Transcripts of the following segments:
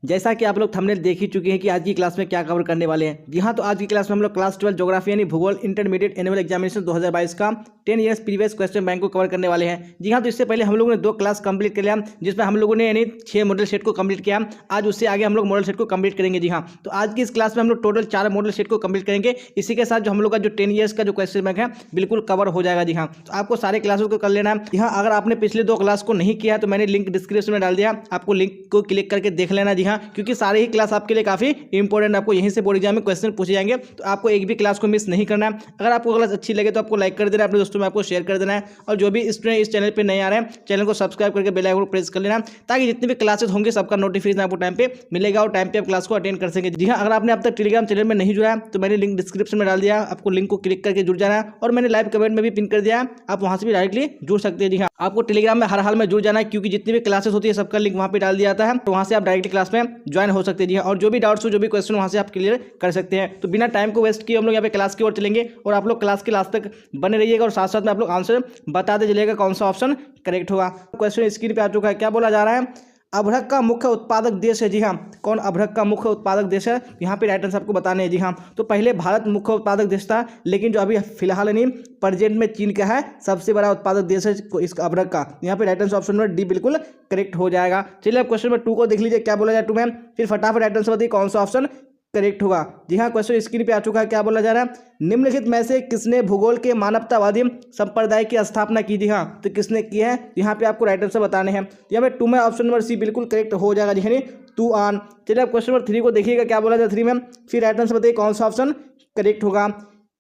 जैसा कि आप लोग थंबनेल देख ही चुके हैं कि आज की क्लास में क्या कवर करने वाले हैं। जी हाँ, तो आज की क्लास में हम लोग क्लास 12 ज्योग्राफी यानी भूगोल इंटरमीडिएट एनुअल एग्जामिनेशन 2022 का 10 ईयर्स प्रीवियस क्वेश्चन बैंक को कवर करने वाले हैं। जी हाँ, तो इससे पहले हम लोगों ने 2 क्लास कंप्लीट कर लिया, जिसमें हम लोगों ने यानी 6 मॉडल सेट को कंप्लीट किया। आज उससे आगे हम लोग मॉडल सेट को कंप्लीट करेंगे। जी हाँ, तो आज की इस क्लास में हम लोग टोटल 4 मॉडल सेट को कंप्लीट करेंगे। इसी के साथ जो हम लोग का जो 10 ईयर्स का जो क्वेश्चन बैंक है बिल्कुल कवर हो जाएगा। जी हाँ, तो आपको सारे क्लासेस को कर लेना है। जी हाँ, अगर आपने पिछले 2 क्लास को नहीं किया है तो मैंने लिंक डिस्क्रिप्शन में डाल दिया, आपको लिंक को क्लिक करके देख लेना। जी हाँ, क्योंकि सारे ही क्लास आपके लिए काफी इंपॉर्टेंट, आपको यहीं से बोर्ड एग्जाम में क्वेश्चन पूछे जाएंगे, तो आपको एक भी क्लास को मिस नहीं करना है। अगर आपको क्लास अच्छी लगे तो आपको लाइक कर देना है, अपने दोस्तों में आपको शेयर कर देना है, और जो भी स्टूडेंट इस चैनल पे नए आ रहे हैं चैनल को सब्सक्राइब करके बेल आइकन को प्रेस कर लेना, ताकि जितनी भी क्लासेस होंगे सबका नोटिफिकेशन आपको टाइम पे मिलेगा और टाइम पे आप क्लास को अटेंड कर सकेंगे। जी हाँ, अगर आपने अब तक टेलीग्राम चैनल में नहीं जुड़ा है तो मैंने लिंक डिस्क्रिप्शन में डाल दिया, आपको लिंक को क्लिक करके जुड़ जाना है, और मैंने लाइव कमेंट में भी पिन कर दिया है, आप वहां से भी डायरेक्टली जुड़ सकते हैं। जी हाँ, आपको टेलीग्राम में हर हाल में जुड़ जाना है, क्योंकि जितनी भी क्लासेस होती है सबका लिंक वहां पे डाल दिया जाता है, तो वहां से आप डायरेक्टली क्लास में ज्वाइन हो सकते हैं। जी हाँ, और जो भी डाउट्स हो, जो भी क्वेश्चन वहां से आप क्लियर कर सकते हैं। तो बिना टाइम को वेस्ट किए हम लोग यहाँ पे क्लास की ओर चलेंगे, और आप लोग क्लास के लास्ट तक बने रहिएगा, और साथ साथ में आप लोग आंसर बताते चलिएगा कौन सा ऑप्शन करेक्ट होगा। क्वेश्चन स्क्रीन पे आ चुका है, क्या बोला जा रहा है? अभ्रक का मुख्य उत्पादक देश है। जी हाँ, कौन अभ्रक का मुख्य उत्पादक देश है? यहाँ पे राइट आंसर आपको बताने हैं। जी हाँ, तो पहले भारत मुख्य उत्पादक देश था, लेकिन जो अभी फिलहाल नहीं प्रेजेंट में चीन का है सबसे बड़ा उत्पादक देश है इस अभ्रक का। यहाँ पे right answer option number D बिल्कुल करेक्ट हो जाएगा। चलिए अब क्वेश्चन नंबर 2 को देख लीजिए, क्या बोला जाए 2 में, फिर फटाफट राइट आंसर बताइए कौन सा ऑप्शन करेक्ट होगा। जी हाँ, क्वेश्चन स्क्रीन पे आ चुका है, क्या बोला जा रहा है? निम्नलिखित में से किसने भूगोल के मानवतावादी संप्रदाय की स्थापना की? जी हाँ, तो किसने की है? यहाँ पे आपको राइट आंसर बताने हैं। यहाँ पे 2 में ऑप्शन नंबर सी बिल्कुल करेक्ट हो जाएगा। जी हाँ, तुआन। चलिए अब क्वेश्चन नंबर 3 को देखिएगा, क्या बोला जाए 3 में, फिर राइट आंसर बताइए कौन सा ऑप्शन करेक्ट होगा।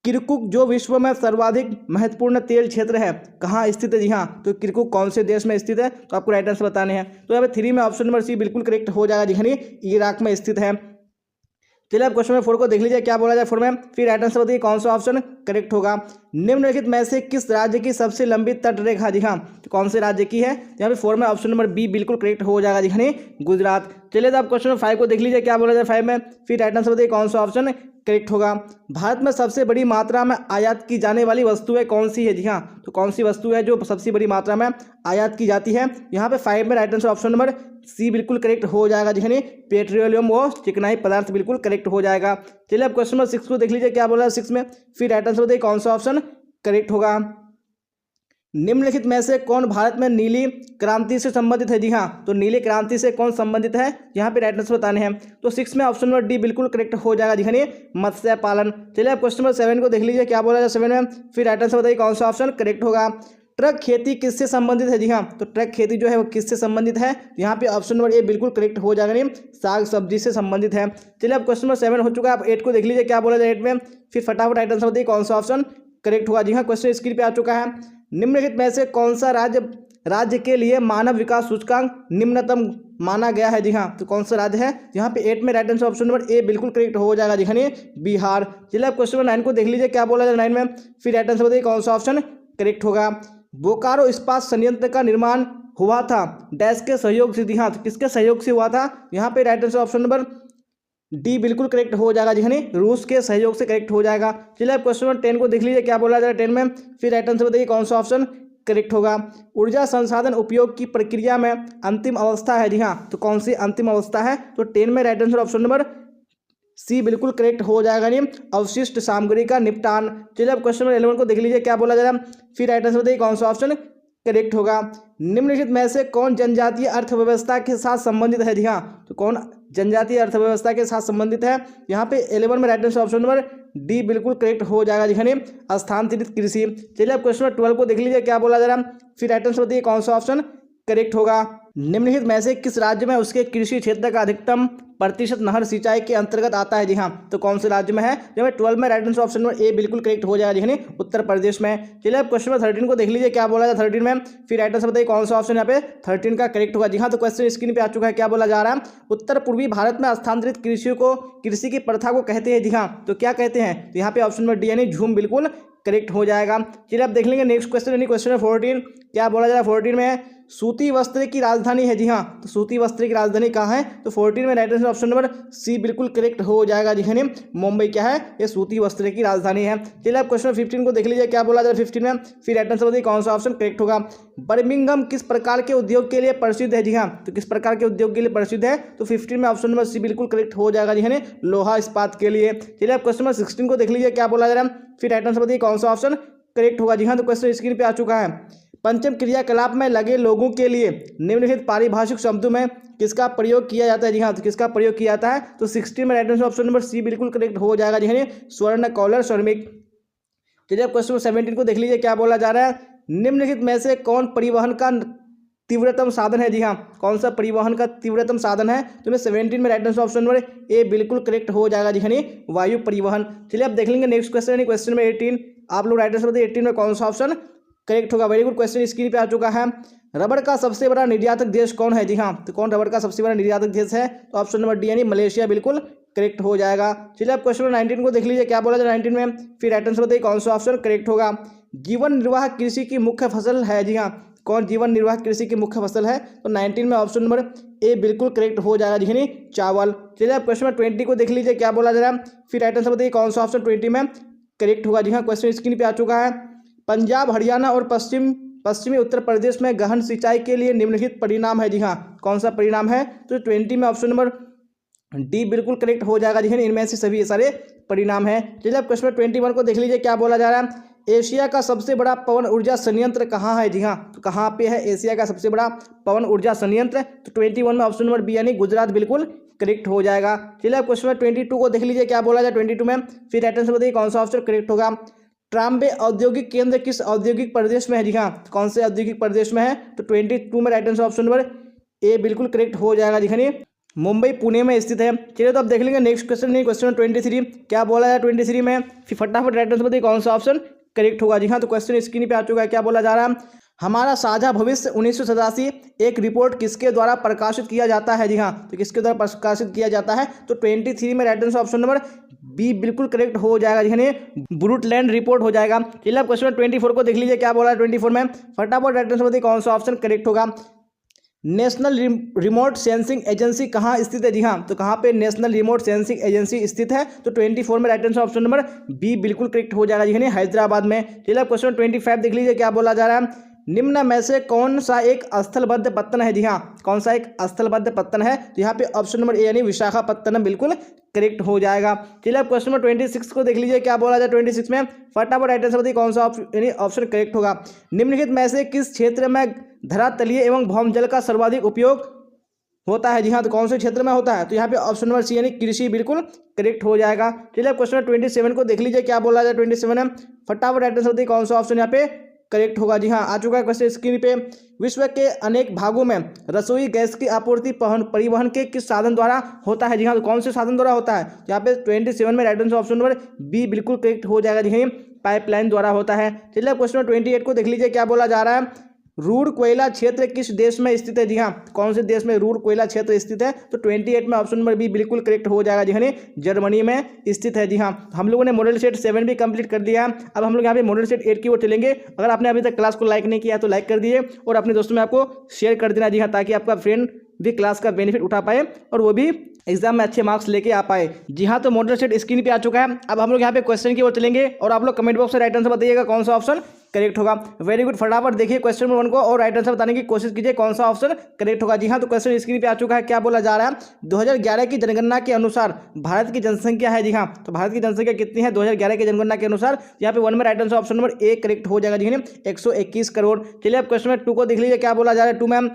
किरकुक जो विश्व में सर्वाधिक महत्वपूर्ण तेल क्षेत्र है कहाँ स्थित है? जी हाँ, तो किरकुक कौन से देश में स्थित है? तो आपको राइट आंसर बताने हैं। तो यहाँ पे 3 में ऑप्शन नंबर सी बिल्कुल करेक्ट हो जाएगा। जी हाँ, इराक में स्थित है। चलिए अब क्वेश्चन नंबर 4 को देख लीजिए, क्या बोला जाए 4 में, फिर राइट आंसर बताइए कौन सा ऑप्शन करेक्ट होगा। निम्नलिखित में से किस राज्य की सबसे लंबी तटरेखा? जी हाँ, तो कौन से राज्य की है? यहाँ पे 4 में ऑप्शन नंबर बी बिल्कुल करेक्ट हो जाएगा। जी हाँ, गुजरात। चलिए तो आप क्वेश्चन नंबर 5 को देख लीजिए, क्या बोला जाए 5 में, फिर राइट आंसर बताइए कौन सा ऑप्शन करेक्ट होगा। भारत में सबसे बड़ी मात्रा में आयात की जाने वाली वस्तुएं कौन सी है? जी हाँ, तो कौन सी वस्तु है जो सबसे बड़ी मात्रा में आयात की जाती है? यहाँ पे 5 में right answer option number C बिल्कुल करेक्ट हो जाएगा। जी हाँ, पेट्रोलियम व चिकनाई पदार्थ बिल्कुल करेक्ट हो जाएगा। चलिए अब क्वेश्चन नंबर 6 को देख लीजिए, क्या बोला है 6 में, फिर राइट आंसर बताइए कौन सा ऑप्शन करेक्ट होगा। निम्नलिखित में से कौन भारत में नीली क्रांति से संबंधित है? जी हाँ, तो नीली क्रांति से कौन संबंधित है? यहाँ पे राइट आंसर बताने हैं। तो 6 में ऑप्शन नंबर डी बिल्कुल करेक्ट हो जाएगा। जी हाँ, मत्स्य पालन। चलिए अब क्वेश्चन नंबर 7 को देख लीजिए, क्या बोला जाए 7 में, फिर राइट आंसर बताइए कौन सा ऑप्शन करेक्ट होगा। ट्रक खेती किससे संबंधित है? जी हाँ, तो ट्रक खेती जो है वो किससे संबंधित है? यहाँ पे ऑप्शन नंबर ए बिल्कुल करेक्ट हो जाएगा, नहीं साग सब्जी से संबंधित है। चलिए अब क्वेश्चन नंबर 7 हो चुका है, आप 8 को देख लीजिए, क्या बोला जाए 8 में, फिर फटाफट राइट आंसर बताइए कौन सा ऑप्शन करेक्ट होगा। जी हाँ, क्वेश्चन स्क्रीन पे आ चुका है। निम्नलिखित में से कौन सा राज्य के लिए मानव विकास सूचकांक निम्नतम माना गया है? जी हाँ, तो कौन सा राज्य है? यहाँ पे 8 में right answer option number A बिल्कुल करेक्ट हो जाएगा। जी हाँ, बिहार। चलिए आप क्वेश्चन नंबर 9 को देख लीजिए, क्या बोला जाए 9 में, फिर राइट आंसर बताइए कौन सा ऑप्शन करेक्ट होगा। बोकारो इस्पात संयंत्र का निर्माण हुआ था डैश के सहयोग से? जी हाँ, तो किसके सहयोग से हुआ था? यहाँ पे right answer option number D बिल्कुल करेक्ट हो जाएगा। जी हाँ, रूस के सहयोग से करेक्ट हो जाएगा। चलिए आप क्वेश्चन नंबर 10 को देख लीजिए, क्या बोला जाए 10 में, फिर राइट आंसर बताइए कौन सा ऑप्शन करेक्ट होगा। ऊर्जा संसाधन उपयोग की प्रक्रिया में अंतिम अवस्था है? जी हाँ, तो कौन सी अंतिम अवस्था है? तो 10 में right answer option number C बिल्कुल करेक्ट हो जाएगा, नहीं अवशिष्ट सामग्री का निपटान। चलिए अब क्वेश्चन नंबर 11 को देख लीजिए, क्या बोला जा रहा है, फिर राइट आंसर बताइए कौन सा ऑप्शन करेक्ट होगा। निम्नलिखित में से कौन जनजातीय अर्थव्यवस्था के साथ संबंधित है? जी हाँ, तो कौन जनजातीय अर्थव्यवस्था के साथ संबंधित है? यहाँ पे 11 में right answer option number D बिल्कुल करेक्ट हो जाएगा। जी हाँ, स्थानांतरित कृषि। चलिए अब क्वेश्चन नंबर 12 को देख लीजिए, क्या बोला जा रहा है, फिर राइट आंसर बताइए कौन सा ऑप्शन करेक्ट होगा। निम्नलिखित में से किस राज्य में उसके कृषि क्षेत्र का अधिकतम प्रतिशत नहर सिंचाई के अंतर्गत आता है? जी हाँ, तो कौन से राज्य में है? जब 12 में right answer option number A बिल्कुल करेक्ट हो जाएगा। जी हाँ, उत्तर प्रदेश में। चलिए अब क्वेश्चन नंबर 13 को देख लीजिए, क्या बोला जाए 13 में, फिर राइट आंसर बताइए कौन सा ऑप्शन यहाँ पे 13 का करेक्ट होगा। जी हाँ, तो क्वेश्चन स्क्रीन पे आ चुका है, क्या बोला जा रहा है, उत्तर पूर्वी भारत में स्थानांतरित कृषि की प्रथा को कहते हैं? जी हाँ, तो क्या कहते हैं? तो यहाँ पे ऑप्शन नंबर डी यानी झूम बिल्कुल करेक्ट हो जाएगा। चलिए अब देख लेंगे नेक्स्ट क्वेश्चन यानी क्वेश्चन नंबर 14, क्या बोला जा रहा है 14 में, सूती वस्त्र की राजधानी है? जी हाँ, तो सूती वस्त्र की राजधानी कहाँ है? तो 14 में right answer option number C बिल्कुल करेक्ट हो जाएगा जी हाँ। मुंबई क्या है? ये सूती वस्त्र की राजधानी है। चलिए आप क्वेश्चन 15 को देख लीजिए, क्या बोला जाए 15 में, फिर राइट आंसर बताइए कौन सा ऑप्शन करेक्ट होगा। बर्मिंघम किस प्रकार के उद्योग के लिए प्रसिद्ध है? जी हाँ, तो किस प्रकार के उद्योग के लिए प्रसिद्ध है? तो 15 में ऑप्शन नंबर सी बिल्कुल करेक्ट हो जाएगा जी हाँ, लोहा इस्पात के लिए। चलिए आप क्वेश्चन नंबर 16 को देख लीजिए, क्या बोला जा रहा है, फिर राइट आंसर बताइए कौन सा ऑप्शन करेक्ट होगा। जी हाँ, तो क्वेश्चन स्क्रीन पे आ चुका है। पंचम क्रियाकलाप में लगे लोगों के लिए निम्नलिखित पारिभाषिक शब्दों में किसका प्रयोग किया जाता है? जी हाँ, तो किसका प्रयोग किया जाता है? तो 16 में right answer option number C बिल्कुल करेक्ट हो जाएगा जी हाँ, स्वर्ण कौलर श्रमिक। चलिए आप क्वेश्चन 17 को देख लीजिए, क्या बोला जा रहा है, निम्नलिखित में से कौन परिवहन का तीव्रतम साधन है? जी हाँ, कौन सा परिवहन का तीव्रतम साधन है? तो 17 में right answer option number A बिल्कुल करेक्ट हो जाएगा जी हाँ, वायु परिवहन। चलिए आप देख लेंगे नेक्स्ट क्वेश्चन यानी क्वेश्चन नंबर 18। आप लोग राइट आंसर बताइए 18 में कौन सा ऑप्शन करेक्ट होगा। वेरी गुड, क्वेश्चन स्क्रीन पे आ चुका है। रबड़ का सबसे बड़ा निर्यातक देश कौन है? जी हाँ, तो कौन रबड़ का सबसे बड़ा निर्यातक देश है? तो ऑप्शन नंबर डी यानी मलेशिया बिल्कुल करेक्ट हो जाएगा। चलिए आप क्वेश्चन नंबर 19 को देख लीजिए, क्या बोला जाए 19 में, फिर राइट आंसर बताइए कौन सा ऑप्शन करेक्ट होगा। जीवन निर्वाह कृषि की मुख्य फसल है? जी हाँ, कौन जीवन निर्वाह कृषि की मुख्य फसल है? तो 19 में ऑप्शन नंबर ए बिल्कुल करेक्ट हो जाएगा जी हाँ, चावल। चलिए आप क्वेश्चन नंबर 20 को देख लीजिए, क्या बोला जा रहा है, फिर राइट आंसर बताइए कौन सा ऑप्शन 20 में करेक्ट होगा। जी हाँ, क्वेश्चन स्क्रीन पे आ चुका है। पंजाब, हरियाणा और पश्चिमी उत्तर प्रदेश में गहन सिंचाई के लिए निम्नलिखित परिणाम है? जी हाँ, कौन सा परिणाम है? तो 20 में ऑप्शन नंबर डी बिल्कुल करेक्ट हो जाएगा जी हाँ, इनमें से सभी सारे परिणाम है। चलिए आप क्वेश्चन 21 को देख लीजिए, क्या बोला जा रहा है, एशिया का सबसे बड़ा पवन ऊर्जा संयंत्र कहाँ है? जी हाँ, तो कहाँ पे है एशिया का सबसे बड़ा पवन ऊर्जा संयंत्र? तो 21 में ऑप्शन नंबर बी यानी गुजरात बिल्कुल करेक्ट हो जाएगा। चलिए आप क्वेश्चन 22 को देख लीजिए, क्या बोला जाए 22 में, फिर राइट आंसर बताइए कौन सा ऑप्शन करेक्ट होगा। ट्राम्बे औद्योगिक केंद्र किस औद्योगिक प्रदेश में है? जी हाँ, कौन से औद्योगिक प्रदेश में है? तो 22 में right answer option number A बिल्कुल करेक्ट हो जाएगा जी हाँ, मुंबई पुणे में स्थित है। चलिए तो आप देख लेंगे नेक्स्ट क्वेश्चन नहीं, क्वेश्चन 23, क्या बोला है 23 में, फिर फटाफट राइट आंसर बताइए कौन सा ऑप्शन करेक्ट होगा। जी हाँ, तो क्वेश्चन स्क्रीन पे आ चुका है, क्या बोला जा रहा है, हमारा साझा भविष्य 1987 एक रिपोर्ट किसके द्वारा प्रकाशित किया जाता है? जी हाँ, तो किसके द्वारा प्रकाशित किया जाता है? तो 23 में right answer option number B बिल्कुल करेक्ट हो जाएगा जी हाँ, ब्रूटलैंड रिपोर्ट हो जाएगा। चलिए आप क्वेश्चन 24 को देख लीजिए, क्या बोला है 24 में, फटाफट राइट आंसर बताइए कौन सा ऑप्शन करेक्ट होगा। नेशनल रिमोट सेंसिंग एजेंसी कहाँ स्थित है? जी हाँ, तो कहाँ पे नेशनल रिमोट सेंसिंग एजेंसी स्थित है? तो 24 में right answer option number B बिल्कुल करेक्ट हो जाएगा जी हाँ, हैदराबाद में। चलिए आप क्वेश्चन 25 देख लीजिए, क्या बोला जा रहा है, निम्न में से कौन सा एक स्थलबद्ध पत्तन है? जी हाँ, कौन सा एक स्थलबद्ध पत्तन है? तो यहाँ पे ऑप्शन नंबर ए यानी विशाखापत्तनम बिल्कुल करेक्ट हो जाएगा। चलिए आप क्वेश्चन नंबर 26 को देख लीजिए, क्या बोला जाए 26 में, फटाफट राइट आंसर बताइए कौन सा ऑप्शन करेक्ट होगा। निम्नलिखित में से किस क्षेत्र में धरातलीय एवं भौमजल का सर्वाधिक उपयोग होता है? जी हाँ, तो कौन से क्षेत्र में होता है? तो यहाँ पे ऑप्शन नंबर सी यानी कृषि बिल्कुल करेक्ट हो जाएगा। चलिए आप क्वेश्चन 27 को देख लीजिए, क्या बोला जाए 27 में, फटाफट राइट आंसर बताइए कौन सा ऑप्शन यहाँ पे करेक्ट होगा। जी हाँ, आ चुका है क्वेश्चन स्क्रीन पे। विश्व के अनेक भागों में रसोई गैस की आपूर्ति परिवहन के किस साधन द्वारा होता है? जी हाँ, तो कौन से साधन द्वारा होता है? यहाँ पे 27 में right answer option number B बिल्कुल करेक्ट हो जाएगा जी हाँ, पाइपलाइन द्वारा होता है। चलिए क्वेश्चन 28 को देख लीजिए, क्या बोला जा रहा है, रूर कोयला क्षेत्र किस देश में स्थित है? जी हाँ, कौन से देश में रूर कोयला क्षेत्र स्थित है? तो 28 में ऑप्शन नंबर बी बिल्कुल करेक्ट हो जाएगा जी हाँ, जर्मनी में स्थित है। जी हाँ, हम लोगों ने मॉडल सेट 7 भी कंप्लीट कर दिया। अब हम लोग यहाँ पे मॉडल सेट 8 की ओर चलेंगे। अगर आपने अभी तक क्लास को लाइक नहीं किया तो लाइक कर दिए और अपने दोस्तों में आपको शेयर कर देना। जी हाँ, ताकि आपका फ्रेंड भी क्लास का बेनिफिट उठा पाए और वो भी एग्जाम में अच्छे मार्क्स लेके आ पाए। जी हाँ, तो मॉडल सेट स्क्रीन पे आ चुका है। अब हम लोग यहाँ पे क्वेश्चन की ओर चलेंगे और आप लोग कमेंट बॉक्स में राइट आंसर बताइएगा कौन सा ऑप्शन करेक्ट होगा। वेरी गुड, फटाफट देखिए क्वेश्चन नंबर 1 को और राइट आंसर बताने की कोशिश कीजिए कौन सा ऑप्शन करेक्ट होगा। जी हाँ, तो क्वेश्चन स्क्रीन पे आ चुका है, क्या बोला जा रहा है, 2011 की जनगणना के अनुसार भारत की जनसंख्या है। जी हाँ, तो भारत की जनसंख्या कितनी है 2011 की जनगणना के अनुसार? यहाँ पे 1 में right answer option number A correct हो जाएगा जी हाँ, 121 करोड़। चलिए आप क्वेश्चन नंबर 2 को देख लीजिए, क्या बोला जा रहा है 2 में,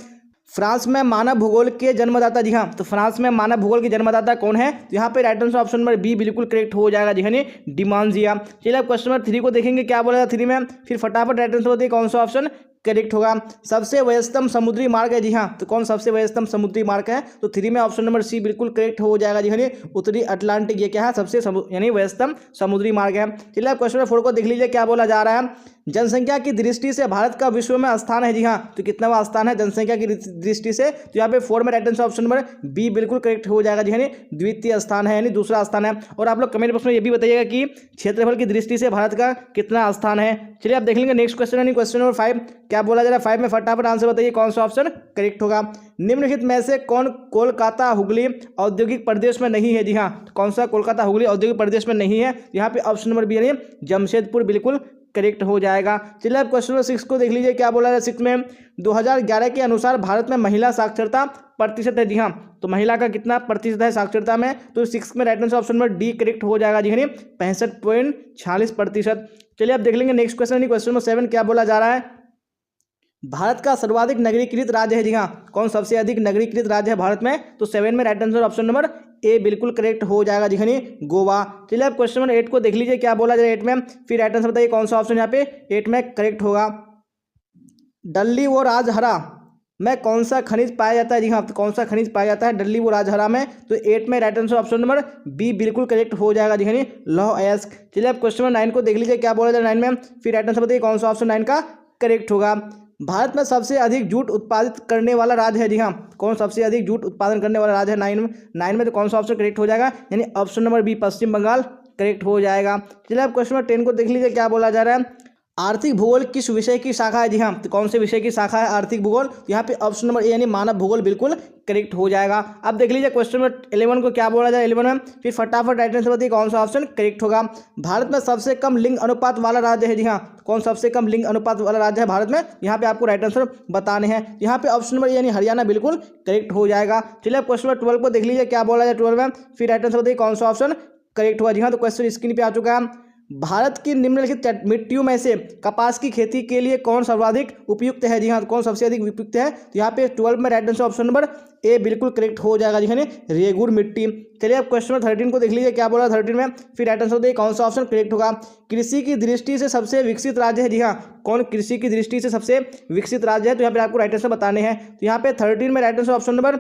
फ्रांस में मानव भूगोल के जन्मदाता। जी हाँ, तो फ्रांस में मानव भूगोल के जन्मदाता कौन है? तो यहाँ पे right answer option number B बिल्कुल करेक्ट हो जाएगा जी हाँ, डिमांजिया। चलिए आप क्वेश्चन नंबर 3 को देखेंगे, क्या बोला था 3 में, फिर फटाफट राइट आंसर बताइए कौन सा ऑप्शन करेक्ट होगा। सबसे व्यस्तम समुद्री मार्ग है। जी हाँ, तो कौन सबसे व्यस्तम समुद्री मार्ग है? तो 3 में ऑप्शन नंबर सी बिल्कुल करेक्ट हो जाएगा जी हाँ, उत्तरी अटलांटिक। ये क्या है? सबसे यानी व्यस्तम समुद्री मार्ग है। चलिए आप क्वेश्चन नंबर 4 को देख लीजिए, क्या बोला जा रहा है, जनसंख्या की दृष्टि से भारत का विश्व में स्थान है? जी हाँ, तो कितनावां स्थान है जनसंख्या की दृष्टि से? तो यहाँ पे 4 में right answer option number B बिल्कुल करेक्ट हो जाएगा जी, यानी द्वितीय स्थान है, यानी दूसरा स्थान है। और आप लोग कमेंट बॉक्स में ये भी बताइएगा कि क्षेत्रफल की दृष्टि से भारत का कितना स्थान है। चलिए आप देख लेंगे नेक्स्ट क्वेश्चन, यानी क्वेश्चन नंबर 5 क्या बोला जा रहा है। 5 में फटाफट आंसर बताइए कौन सा ऑप्शन करेक्ट होगा। निम्नलिखित में से कौन कोलकाता हुगली औद्योगिक प्रदेश में नहीं है? जी हाँ, कौन सा कोलकाता हुगली औद्योगिक प्रदेश में नहीं है? यहाँ पे ऑप्शन नंबर बी यानी जमशेदपुर बिल्कुल करेक्ट हो जाएगा। चलिए आप क्वेश्चन नंबर 6 को देख लीजिए क्या बोला है। 6 में 2011 के अनुसार भारत में महिला साक्षरता प्रतिशत है? जी हाँ, तो महिला का कितना प्रतिशत है साक्षरता में? तो 6 में right answer option number D correct हो जाएगा जी, यानी 65.46%। चलिए आप देख लेंगे नेक्स्ट क्वेश्चन, यानी क्वेश्चन नंबर 7 क्या बोला जा रहा है। भारत का सर्वाधिक नगरीकृत राज्य है? जी हाँ, कौन सबसे अधिक नगरीकृत राज्य है भारत में? तो 7 में right answer option number A बिल्कुल करेक्ट हो जाएगा जी, यानी गोवा। चलिए आप क्वेश्चन नंबर 8 को देख लीजिए क्या बोला जाए 8 में, फिर राइट आंसर बताइए कौन सा ऑप्शन यहाँ पे 8 में करेक्ट होगा। डल्ली व राजहरा में कौन सा खनिज पाया जाता है? जी हाँ, तो कौन सा खनिज पाया जाता है डल्ली व राजहरा में? तो 8 में right answer option number B बिल्कुल करेक्ट हो जाएगा जी, यानी लौह अयस्क। चलिए आप क्वेश्चन नंबर 9 को देख लीजिए क्या बोला जाए 9 में, फिर राइट आंसर बताइए कौन सा ऑप्शन 9 का करेक्ट होगा। भारत में सबसे अधिक जूट उत्पादित करने वाला राज्य है? जी हाँ, कौन सबसे अधिक जूट उत्पादन करने वाला राज्य है 9 में? तो कौन सा ऑप्शन करेक्ट हो जाएगा, यानी ऑप्शन नंबर बी पश्चिम बंगाल करेक्ट हो जाएगा। चलिए आप क्वेश्चन नंबर 10 को देख लीजिए क्या बोला जा रहा है। आर्थिक भूगोल किस विषय की शाखा है? जी हाँ, तो कौन से विषय की शाखा है आर्थिक भूगोल? तो यहाँ पे ऑप्शन नंबर ए यानी मानव भूगोल बिल्कुल करेक्ट हो जाएगा। अब देख लीजिए क्वेश्चन नंबर 11 को क्या बोला जाए 11 में, फिर फटाफट राइट आंसर बताइए कौन सा ऑप्शन करेक्ट होगा। भारत में सबसे कम लिंग अनुपात वाला राज्य है? जी हाँ, कौन सबसे कम लिंग अनुपात वाला राज्य है भारत में? यहाँ पे आपको राइट आंसर बताने हैं। यहाँ पे ऑप्शन नंबर यानी हरियाणा बिल्कुल करेक्ट हो जाएगा। चलिए आप क्वेश्चन नंबर 12 को देख लीजिए क्या बोला जाए 12 में, फिर राइट आंसर बताइए कौन सा ऑप्शन करेक्ट हुआ। जी हाँ, तो क्वेश्चन स्क्रीन पे आ चुका है। भारत की निम्नलिखित मिट्टियों में से कपास की खेती के लिए कौन सर्वाधिक उपयुक्त है? जी हाँ, कौन सबसे अधिक उपयुक्त है? तो यहाँ पे 12 में right answer option number A बिल्कुल करेक्ट हो जाएगा जी, यानी रेगुर मिट्टी। चलिए आप क्वेश्चन नंबर 13 को देख लीजिए क्या बोला 13 में, फिर राइट आंसर बताइए कौन सा ऑप्शन करेक्ट होगा। कृषि की दृष्टि से सबसे विकसित राज्य है? जी हाँ, कौन कृषि की दृष्टि से सबसे विकसित राज्य है? तो यहाँ पे आपको राइट आंसर बताने हैं। तो यहाँ पे 13 में right answer option number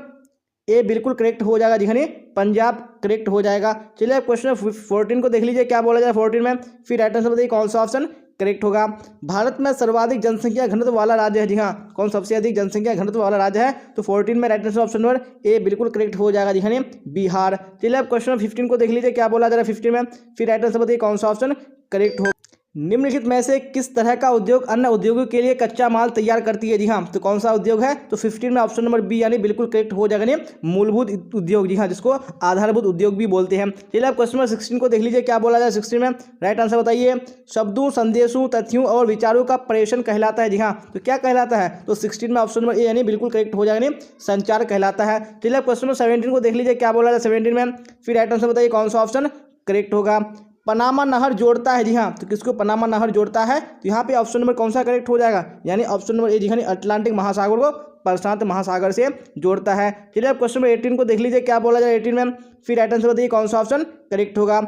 A बिल्कुल करेक्ट हो जाएगा जी, यानी पंजाब करेक्ट हो जाएगा। चलिए आप क्वेश्चन 14 को देख लीजिए क्या बोला जाए 14 में, फिर राइट आंसर बताइए कौन सा ऑप्शन करेक्ट होगा। भारत में सर्वाधिक जनसंख्या घनत्व वाला राज्य है? जी हाँ, कौन सबसे अधिक जनसंख्या घनत्व वाला राज्य है? तो 14 में right answer option number A बिल्कुल करेक्ट हो जाएगा जी, यानी बिहार। चलिए आप क्वेश्चन 15 को देख लीजिए क्या बोला जा रहा है 15 में, फिर राइट आंसर बताइए कौन सा ऑप्शन करेक्ट हो। निम्नलिखित में से किस तरह का उद्योग अन्य उद्योगों के लिए कच्चा माल तैयार करती है? जी हाँ, तो कौन सा उद्योग है? तो 15 में ऑप्शन नंबर बी यानी बिल्कुल करेक्ट हो जाएगा, यानी मूलभूत उद्योग। जी हाँ, जिसको आधारभूत उद्योग भी बोलते हैं। चलिए आप क्वेश्चन नंबर 16 को देख लीजिए क्या बोला जाए 16 में, राइट आंसर बताइए। शब्दों, संदेशों, तथ्यों और विचारों का प्रेषण कहलाता है? जी हाँ, तो क्या कहलाता है? तो 16 में ऑप्शन नंबर ए यानी बिल्कुल करेक्ट हो जाएगा, यानी संचार कहलाता है। चलिए आप क्वेश्चन नंबर 17 को देख लीजिए क्या बोला जाए 17 में, फिर राइट आंसर बताइए कौन सा ऑप्शन करेक्ट होगा। पनामा नहर जोड़ता है? जी हाँ, तो किसको पनामा नहर जोड़ता है? तो यहाँ पे ऑप्शन नंबर कौन सा करेक्ट हो जाएगा, यानी ऑप्शन नंबर ए जी, यानी अटलांटिक महासागर को प्रशांत महासागर से जोड़ता है। चलिए आप क्वेश्चन नंबर 18 को देख लीजिए क्या बोला जाए 18 में, फिर राइट आंसर बताइए कौन सा ऑप्शन करेक्ट होगा।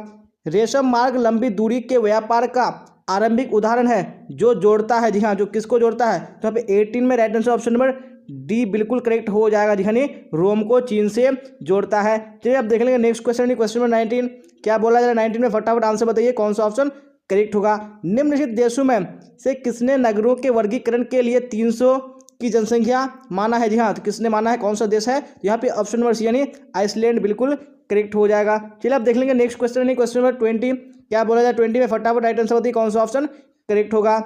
रेशम मार्ग लंबी दूरी के व्यापार का आरंभिक उदाहरण है जो जोड़ता है? जी हाँ, जो किसको जोड़ता है? तो यहाँ पे 18 में right answer option number D बिल्कुल करेक्ट हो जाएगा जी, यानी रोम को चीन से जोड़ता है। चलिए आप देख लेंगे नेक्स्ट क्वेश्चन, क्वेश्चन नंबर 19 क्या बोला जा रहा है 19 में, फटाफट आंसर बताइए कौन सा ऑप्शन करेक्ट होगा। निम्नलिखित देशों में से किसने नगरों के वर्गीकरण के लिए 300 की जनसंख्या माना है? जी हाँ, तो किसने माना है, कौन सा देश है? यहाँ पे ऑप्शन नंबर सी यानी आइसलैंड बिल्कुल करेक्ट हो जाएगा। चलिए आप देख लेंगे नेक्स्ट क्वेश्चन, क्वेश्चन नंबर 20 क्या बोला जाए 20 में, फटाफट राइट आंसर बताइए कौन सा ऑप्शन करेक्ट होगा।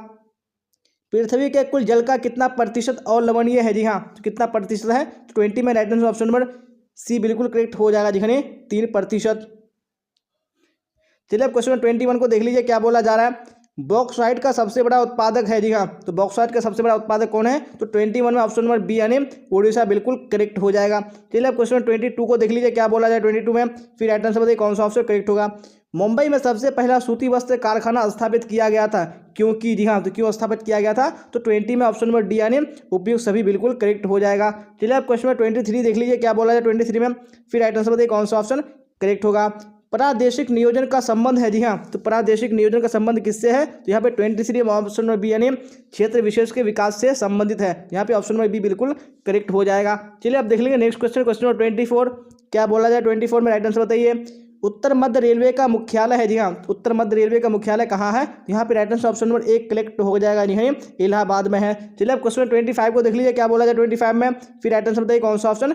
पृथ्वी के कुल जल का कितना प्रतिशत अवलवणीय है? जी हाँ, तो कितना प्रतिशत है? तो 20 में right answer option number C बिल्कुल करेक्ट हो जाएगा जी, यानी 3%। चलिए अब क्वेश्चन 21 को देख लीजिए क्या बोला जा रहा है। बॉक्साइट का सबसे बड़ा उत्पादक है? जी हाँ, तो बॉक्साइट का सबसे बड़ा उत्पादक कौन है? तो 21 में ऑप्शन नंबर बी यानी उड़ीसा बिल्कुल करेक्ट हो जाएगा। चलिए अब क्वेश्चन 22 को देख लीजिए क्या बोला जाए 22 में, फिर राइट आंसर बताइए कौन सा ऑप्शन करेक्ट होगा। मुंबई में सबसे पहला सूती वस्त्र कारखाना स्थापित किया गया था क्योंकि? जी हाँ, तो क्यों स्थापित किया गया था? तो 20 में ऑप्शन नंबर डी यानी उपयुक्त सभी बिल्कुल करेक्ट हो जाएगा। चलिए अब क्वेश्चन 23 देख लीजिए क्या बोला जाए 23 में, फिर राइट आंसर बताइए कौन सा ऑप्शन करेक्ट होगा। प्रादेशिक नियोजन का संबंध है? जी हाँ, तो प्रादेशिक नियोजन का संबंध किससे है? तो यहाँ पे 23 ऑप्शन नंबर बी यानी क्षेत्र विशेष के विकास से संबंधित है। यहाँ पे ऑप्शन नंबर बी बिल्कुल करेक्ट हो जाएगा। चलिए अब देख लेंगे नेक्स्ट क्वेश्चन, क्वेश्चन नंबर 24 क्या बोला जाए 24 में, राइट आंसर बताइए। उत्तर मध्य रेलवे का मुख्यालय है? जी हाँ, उत्तर मध्य रेलवे का मुख्यालय कहाँ है? यहाँ पे right answer option number 1 collect हो जाएगा जी हाँ, इलाहाबाद में है। चलिए अब क्वेश्चन 25 को देख लीजिए क्या बोला जाए 25 में, फिर राइट आंसर बताइए कौन सा ऑप्शन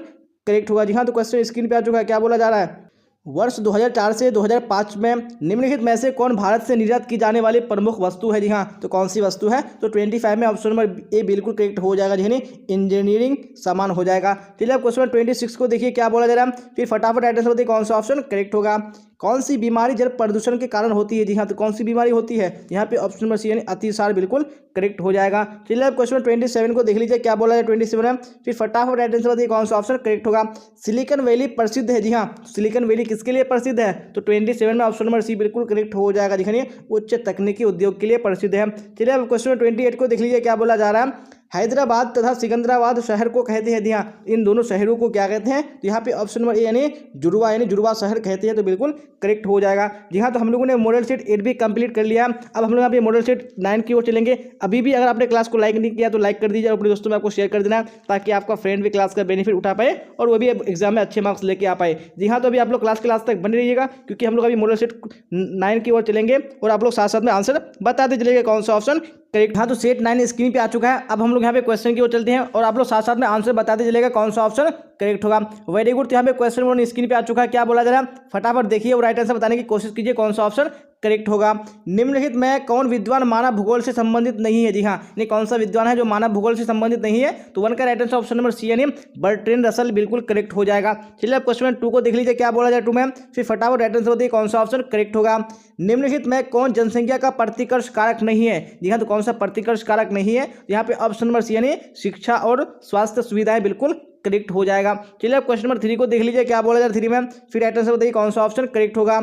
करेक्ट होगा। जी हाँ, तो क्वेश्चन स्क्रीन पे आ चुका है, क्या बोला जा रहा है, वर्ष 2004 से 2005 में निम्नलिखित में से कौन भारत से निर्यात की जाने वाली प्रमुख वस्तु है? जी हाँ, तो कौन सी वस्तु है? तो 25 में ऑप्शन नंबर ए बिल्कुल करेक्ट हो जाएगा, यानी इंजीनियरिंग सामान हो जाएगा। चलिए अब क्वेश्चन 26 को देखिए क्या बोला जा रहा है, फिर फटाफट राइट आंसर बताइए कौन सा ऑप्शन करेक्ट होगा। कौन सी बीमारी जल प्रदूषण के कारण होती है? जी हाँ, तो कौन सी बीमारी होती है? यहाँ पे ऑप्शन नंबर सी यानी अतिसार बिल्कुल करेक्ट हो जाएगा। चलिए अब क्वेश्चन 27 को देख लीजिए क्या बोला जाए 27 में, फिर फटाफट राइट आंसर बताइए कौन सा ऑप्शन करेक्ट होगा। सिलिकॉन वैली प्रसिद्ध है? जी हाँ, सिलिकॉन वैली किसके लिए प्रसिद्ध है? तो 27 में ऑप्शन नंबर सी बिल्कुल करेक्ट हो जाएगा। देखिए उच्च तकनीकी उद्योग के लिए प्रसिद्ध है। चलिए अब क्वेश्चन 28 को देख लीजिए क्या बोला जा रहा है, हैदराबाद तथा सिकंदराबाद शहर को कहते हैं? हाँ, इन दोनों शहरों को क्या कहते हैं? तो यहाँ पे ऑप्शन नंबर ए यानी जुड़वा शहर कहते हैं, तो बिल्कुल करेक्ट हो जाएगा। जी हाँ, तो हम लोगों ने मॉडल सेट 8 भी कंप्लीट कर लिया। अब हम लोग यहाँ पे मॉडल सेट 9 की ओर चलेंगे। अभी भी अगर आपने क्लास को लाइक नहीं किया तो लाइक कर दीजिए और अपने दोस्तों में आपको शेयर कर देना, ताकि आपका फ्रेंड भी क्लास का बेनिफिट उठा पाए और वो भी एग्जाम में अच्छे मार्क्स लेके आ पाए। जी हाँ, तो अभी आप लोग क्लास तक बने रहिएगा, क्योंकि हम लोग अभी मॉडल सेट 9 की ओर चलेंगे और आप लोग साथ साथ में आंसर बताते चलेंगे कौन सा ऑप्शन करेक्ट। हाँ, तो सेट 9 स्क्रीन पे आ चुका है। अब हम लोग यहाँ पे क्वेश्चन की ओर चलते हैं और आप लोग साथ साथ में आंसर बताते चलेगा कौन सा ऑप्शन करेक्ट होगा। वेरी गुड, तो यहाँ पे क्वेश्चन नंबर स्क्रीन पे आ चुका है, क्या बोला जा रहा है, फटाफट देखिए और राइट आंसर बताने की कोशिश कीजिए कौन सा ऑप्शन करेक्ट होगा। निम्नलिखित में कौन विद्वान मानव भूगोल से संबंधित नहीं है? जी हाँ, यानी कौन सा विद्वान है जो मानव भूगोल से संबंधित नहीं है? तो 1 का right answer option number C यानी बर्ट्रैंड रसल बिल्कुल करेक्ट हो जाएगा। चलिए अब क्वेश्चन 2 को देख लीजिए क्या बोला जाए 2 में, फिर फटाफट राइट आंसर बताइए कौन सा ऑप्शन करेक्ट होगा। निम्नलिखित में कौन जनसंख्या का प्रतिकर्ष कारक नहीं है? जी हाँ, तो कौन सा प्रतिकर्ष कारक नहीं है? यहाँ पे ऑप्शन नंबर सी यानी शिक्षा और स्वास्थ्य सुविधाएं बिल्कुल करेक्ट हो जाएगा। चलिए अब क्वेश्चन नंबर 3 को देख लीजिए क्या बोला जाए 3 में, फिर राइट आंसर बताइए कौन सा ऑप्शन करेक्ट होगा।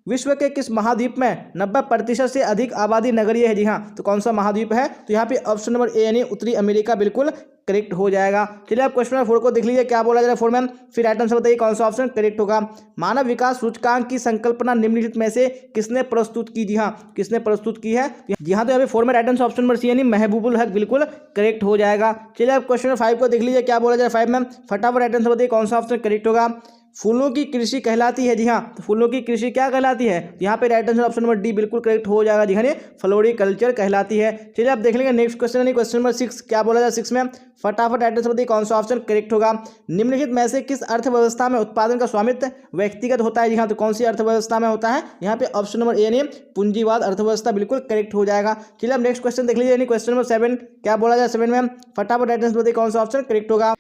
विश्व के किस महाद्वीप में 90% से अधिक आबादी नगरीय है? जी हाँ, तो कौन सा महाद्वीप है? तो यहाँ पे ऑप्शन नंबर ए यानी उत्तरी अमेरिका बिल्कुल करेक्ट हो जाएगा। चलिए आप क्वेश्चन नंबर 4 को देख लीजिए क्या बोला जा रहा है 4 में, फिर राइट आंसर बताइए कौन सा ऑप्शन करेक्ट होगा। मानव विकास सूचकांक की संकल्पना निम्नलिखित में से किसने प्रस्तुत की? जी हाँ, किसने प्रस्तुत की है? जी हाँ, तो यहाँ पे 4 में right answer option number C यानी महबूबुल हक बिल्कुल करेक्ट हो जाएगा। चलिए आप क्वेश्चन नंबर 5 को देख लीजिए क्या बोला जाए 5 में, फटाफट राइट आंसर बताइए कौन सा ऑप्शन करेक्ट होगा। फूलों की कृषि कहलाती है? जी हाँ, तो फूलों की कृषि क्या कहलाती है? यहाँ पे right answer option number D बिल्कुल करेक्ट हो जाएगा। जी हाँ, फ्लोरिकल्चर कहलाती है। चलिए आप देख लेंगे नेक्स्ट क्वेश्चन यानी क्वेश्चन नंबर 6, क्या बोला जाए 6 में, फटाफट राइट आंसर बताइए कौन सा ऑप्शन करेक्ट होगा। निम्नलिखित में से किस अर्थव्यवस्था में उत्पादन का स्वामित्व व्यक्तिगत होता है? जी हाँ, तो कौन सी अर्थव्यवस्था में होता है? यहाँ पे ऑप्शन नंबर ए यानी पूंजीवाद अर्थव्यवस्था बिल्कुल करेक्ट हो जाएगा। चलिए अब नेक्स्ट क्वेश्चन देख लीजिए यानी क्वेश्चन नंबर 7, क्या बोला जाए 7 में, फटाफट राइट आंसर बताइए कौन सा ऑप्शन करेक्ट होगा।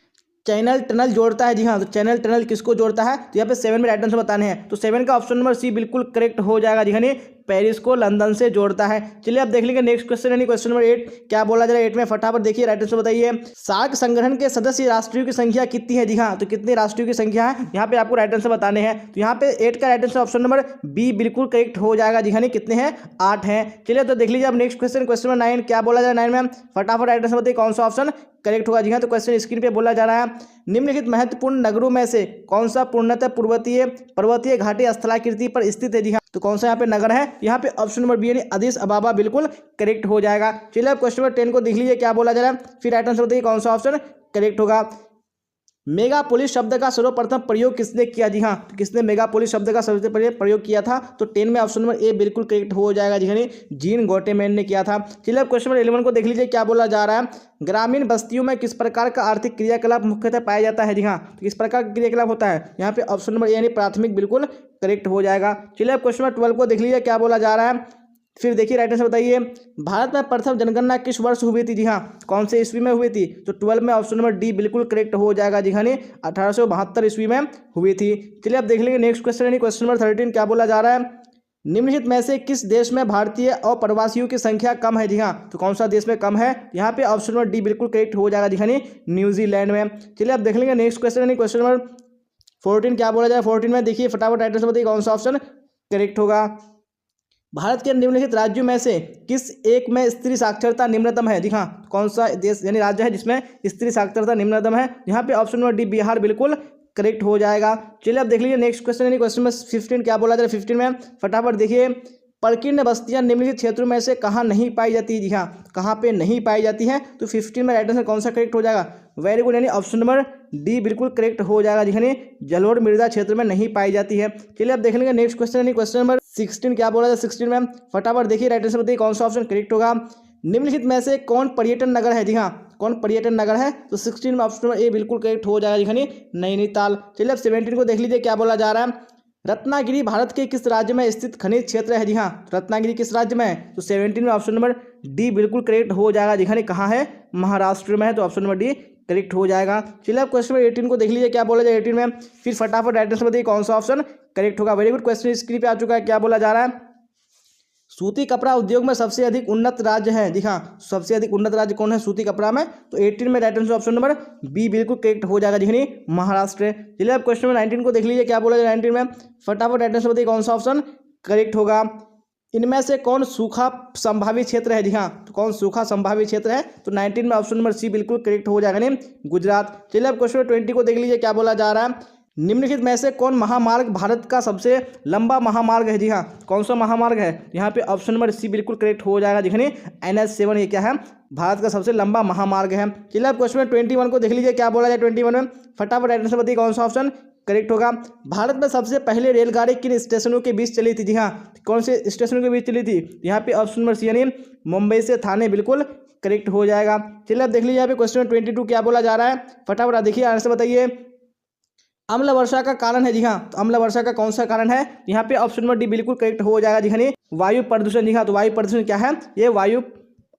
चैनल टनल जोड़ता है? जी हाँ, तो चैनल टनल किसको जोड़ता है? तो यहाँ पे 7 में राइट आंसर बताने हैं, तो 7 का ऑप्शन नंबर सी बिल्कुल करेक्ट हो जाएगा। जी हाँ, पेरिस को लंदन से जोड़ता है। चलिए अब देख लेंगे नेक्स्ट क्वेश्चन यानी क्वेश्चन नंबर 8, क्या बोला जा रहा है 8 में, फटाफट देखिए राइट आंसर बताइए। सार्क संगठन के सदस्य राष्ट्रीय की संख्या कितनी है? जी हाँ, तो कितने राष्ट्रीय की संख्या है यहाँ पे आपको राइट आंसर बताने हैं। तो यहाँ पे 8 का right answer option number B बिल्कुल करेक्ट हो जाएगा। जी हाँ, कितने हैं? 8 हैं। चलिए तो देख लीजिए अब नेक्स्ट क्वेश्चन क्वेश्चन नंबर 9, क्या बोला जा रहा है 9 में, फटाफट राइट आंसर बताइए कौन सा ऑप्शन करेक्ट होगा। जी हाँ, तो क्वेश्चन स्क्रीन पे बोला जा रहा है, निम्नलिखित महत्वपूर्ण नगरों में से कौन सा पूर्णतः पर्वतीय घाटी स्थलाकृति पर स्थित है? जी हाँ, तो कौन सा यहाँ पे नगर है? यहाँ पे ऑप्शन नंबर बी यानी अदिस अबाबा बिल्कुल करेक्ट हो जाएगा। चलिए अब क्वेश्चन नंबर 10 को देख लीजिए क्या बोला जा रहा है, फिर राइट आंसर बताइए कौन सा ऑप्शन करेक्ट होगा। मेगापोलिस शब्द का सर्वप्रथम प्रयोग किसने किया? जी हाँ, तो किसने मेगापोलिस शब्द का सर्वप्रथम प्रयोग किया था? तो 10 में ऑप्शन नंबर ए बिल्कुल करेक्ट हो जाएगा। जी हाँ, जीन गॉटेमैन ने किया था। चलिए अब क्वेश्चन नंबर 11 को देख लीजिए क्या बोला जा रहा है, ग्रामीण बस्तियों में किस प्रकार का आर्थिक क्रियाकलाप मुख्यतः पाया जाता है? जी हाँ, तो किस प्रकार का क्रियाकलाप होता है? यहाँ पे ऑप्शन नंबर ए यानी प्राथमिक बिल्कुल करेक्ट हो जाएगा। चलिए अब क्वेश्चन नंबर 12 को देख लीजिए क्या बोला जा रहा है, फिर देखिए राइट आंसर बताइए। भारत में प्रथम जनगणना किस वर्ष हुई थी? जी हाँ, कौन से ईस्वी में हुई थी? तो 12 में ऑप्शन नंबर डी बिल्कुल करेक्ट हो जाएगा। जी हाँ, 1872 ईस्वी में हुई थी। चलिए अब देख लेंगे नेक्स्ट क्वेश्चन यानी क्वेश्चन नंबर 13, क्या बोला जा रहा है, निम्नलिखित में से किस देश में भारतीय और प्रवासियों की संख्या कम है? जी हाँ, तो कौन सा देश में कम है? यहाँ पे ऑप्शन नंबर डी बिल्कुल करेक्ट हो जाएगा। जी हाँ, न्यूजीलैंड में। चलिए अब देख लेंगे नेक्स्ट क्वेश्चन यानी क्वेश्चन नंबर 14, क्या बोला जाए 14 में, देखिए फटाफट राइट आंसर बताइए कौन सा ऑप्शन करेक्ट होगा। भारत के निम्नलिखित राज्यों में से किस एक में स्त्री साक्षरता निम्नतम है? जी हाँ, कौन सा देश यानी राज्य है जिसमें स्त्री साक्षरता निम्नतम है? यहाँ पे ऑप्शन नंबर डी बिहार बिल्कुल करेक्ट हो जाएगा। चलिए अब देख लीजिए नेक्स्ट क्वेश्चन यानी क्वेश्चन नंबर 15, क्या बोला जा रहा है 15 में, फटाफट देखिए परकीर्ण बस्तियां निम्नलिखित क्षेत्रों में से कहाँ नहीं पाई जाती है? जी हाँ, कहाँ पे नहीं पाई जाती है? तो 15 में राइट आंसर कौन सा करेक्ट हो जाएगा? वेरी गुड, यानी ऑप्शन नंबर डी बिल्कुल करेक्ट हो जाएगा। यानी जलोढ़ मृदा क्षेत्र में नहीं पाई जाती है। चलिए अब देख लेंगे नेक्स्ट क्वेश्चन, यानी क्वेश्चन नंबर 16 क्या बोला जाए 16 में, फटाफट देखिए राइट आंसर बताइए कौन सा ऑप्शन करेक्ट होगा। निम्नलिखित में से कौन पर्यटन नगर है? जी हाँ, कौन पर्यटन नगर है? तो 16 में ऑप्शन नंबर ए बिल्कुल करेक्ट हो जाएगा, यानी नैनीताल। चलिए अब 17 को देख लीजिए क्या बोला जा रहा है। रत्नागिरी भारत के किस राज्य में स्थित खनिज क्षेत्र है? जी हाँ, रत्नागिरी किस राज्य में है? तो 17 में ऑप्शन नंबर डी बिल्कुल करेक्ट हो जाएगा। जी हाँ, कहाँ है? महाराष्ट्र में है, तो ऑप्शन नंबर डी करेक्ट हो जाएगा। चलिए अब क्वेश्चन नंबर 18 को देख लीजिए क्या बोला जाए 18 में, फिर फटाफट राइट आंसर बताइए कौन सा ऑप्शन करेक्ट होगा। वेरी गुड, क्वेश्चन स्क्रीन पे आ चुका है, क्या बोला जा रहा है। सूती कपड़ा उद्योग में सबसे अधिक उन्नत राज्य है? जी हाँ, सबसे अधिक उन्नत राज्य कौन है सूती कपड़ा में? तो 18 में right answer option number B बिल्कुल करेक्ट हो जाएगा, जी महाराष्ट्र। चलिए अब क्वेश्चन नंबर 19 को देख लीजिए क्या बोला जाए 19 में, फटाफट राइट आंसर बताइए कौन सा ऑप्शन करेक्ट होगा। इनमें से कौन सूखा संभावित क्षेत्र है? जी हाँ, तो कौन सूखा संभावित क्षेत्र है? तो 19 में ऑप्शन नंबर सी बिल्कुल करेक्ट हो जाएगा, नहीं गुजरात। चलिए अब क्वेश्चन नंबर 20 को देख लीजिए क्या बोला जा रहा है। निम्नलिखित में से कौन महामार्ग भारत का सबसे लंबा महामार्ग है? जी हाँ, कौन सा महामार्ग है? यहाँ पे ऑप्शन नंबर सी बिल्कुल करेक्ट हो जाएगा। देखिए NH7 ये क्या है? भारत का सबसे लंबा महामार्ग है। चलिए अब क्वेश्चन नंबर 21 को देख लीजिए क्या बोला जाए 21 में, फटाफट राइट आंसर बताइए कौन सा ऑप्शन करेक्ट होगा। भारत में सबसे पहले रेलगाड़ी किन स्टेशनों के बीच चली थी? जी हाँ, कौन से स्टेशनों के बीच चली थी? यहाँ पे ऑप्शन नंबर सी यानी मुंबई से थाने बिल्कुल करेक्ट हो जाएगा। चलिए अब देख लीजिए यहाँ पे क्वेश्चन नंबर 22 क्या बोला जा रहा है, फटाफट देखिए आंसर बताइए। अम्ल वर्षा का कारण है? जी हाँ, तो अम्ल वर्षा का कौन सा कारण है? यहाँ पे ऑप्शन नंबर डी बिल्कुल करेक्ट हो जाएगा। जी हाँ, वायु प्रदूषण। जी हाँ, तो वायु प्रदूषण क्या है? ये वायु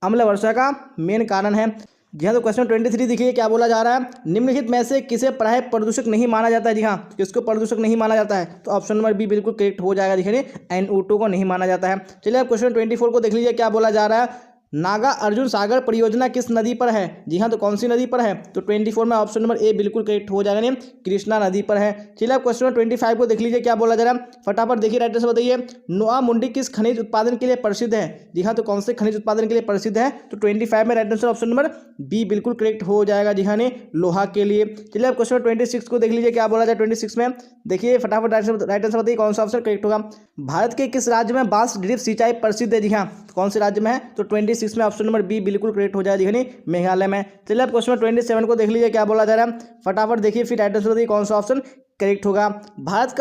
अम्ल वर्षा का मेन कारण है। जी हाँ, तो क्वेश्चन 23 देखिए क्या बोला जा रहा है। निम्नलिखित में से किसे प्राय प्रदूषक नहीं माना जाता है? जी हाँ, किसको प्रदूषक नहीं माना जाता है? तो ऑप्शन नंबर बी बिल्कुल करेक्ट हो जाएगा। देखिए NO2 को नहीं माना जाता है। चलिए अब क्वेश्चन 24 को देख लीजिए क्या बोला जा रहा है। नागा अर्जुन सागर परियोजना किस नदी पर है? जी हाँ, तो कौन सी नदी पर है? तो 24 में ऑप्शन नंबर ए बिल्कुल करेक्ट हो जाएगा, नहीं कृष्णा नदी पर है। चलिए अब क्वेश्चन नंबर 25 को देख लीजिए क्या बोला जा रहा है, फटाफट देखिए राइट आंसर बताइए। नोआ मुंडी किस खनिज उत्पादन के लिए प्रसिद्ध है? जी हाँ, तो कौन से खनिज उत्पादन के लिए प्रसिद्ध है? तो 25 में right answer option number B बिल्कुल करेक्ट हो जाएगा। जी हाँ, लोहा के लिए। चलिए अब क्वेश्चन नंबर 26 को देख लीजिए क्या बोला जाए 26 में, देखिए फटाफट राइट आंसर बताइए कौन सा ऑप्शन करेक्ट होगा। भारत के किस राज्य में बांस ड्रिप सिंचाई प्रसिद्ध है? जी हाँ, कौन से राज्य में है? तो 26 में ऑप्शन नंबर बी बिल्कुल करेक्ट हो जाएगा, यानी मेघालय में। चलिए अब क्वेश्चन 27 को देख लीजिए क्या बोला जा रहा है, फटाफट देखिए फिर राइट आंसर बताइए कौन सा ऑप्शन करेक्ट होगा। भारत